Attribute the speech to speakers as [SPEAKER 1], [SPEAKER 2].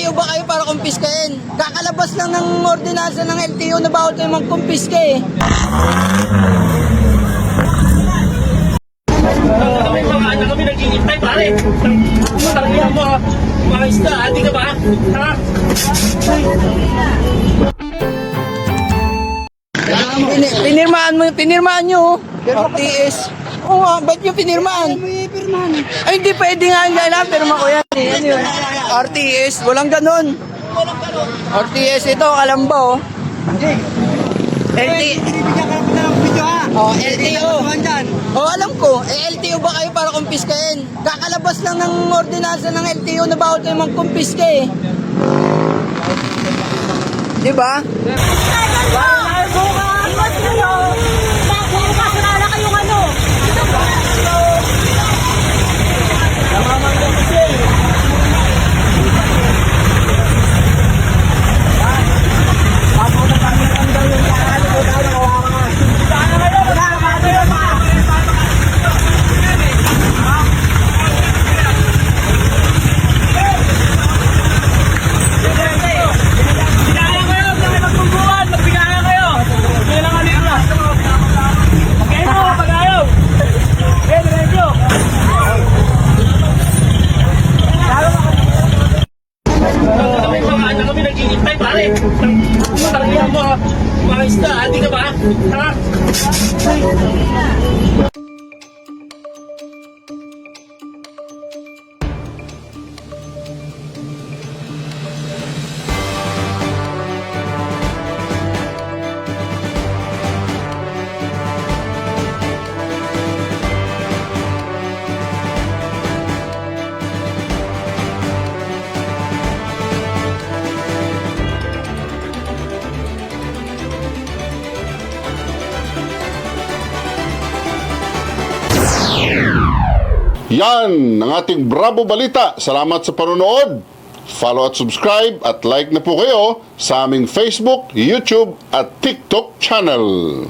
[SPEAKER 1] LTO ba kayo para kumpiskahin? Kakalabas lang ng ordinansa ng LTO na bawal kayo magkumpiska eh.
[SPEAKER 2] Kami mga anak kami nag-iintay pare. Tarangin mo mga isda, hindi ka ba? Ha?
[SPEAKER 1] Pinirmaan nyo. RTS. Oo nga, ba't nyo pinirmaan? Ay, hindi pwede nga yung gala, pirma ko yan. Ano yun? RTS, walang ganun. RTS ito, alam ba oh? Oh, LTO. Oh, alam ko. LTO ba kayo para kumpiskahin? Kakalabas lang ng ordinansa ng LTO na bawal kayo magkumpiska eh. Di ba?
[SPEAKER 2] Kami mga anak kami nag-iintay pare. Tarangin mo mga isda, hindi ka ba? Ha?
[SPEAKER 3] Yan ang ating Bravo Balita. Salamat sa panonood. Follow at subscribe at like na po kayo sa aming Facebook, YouTube at TikTok channel.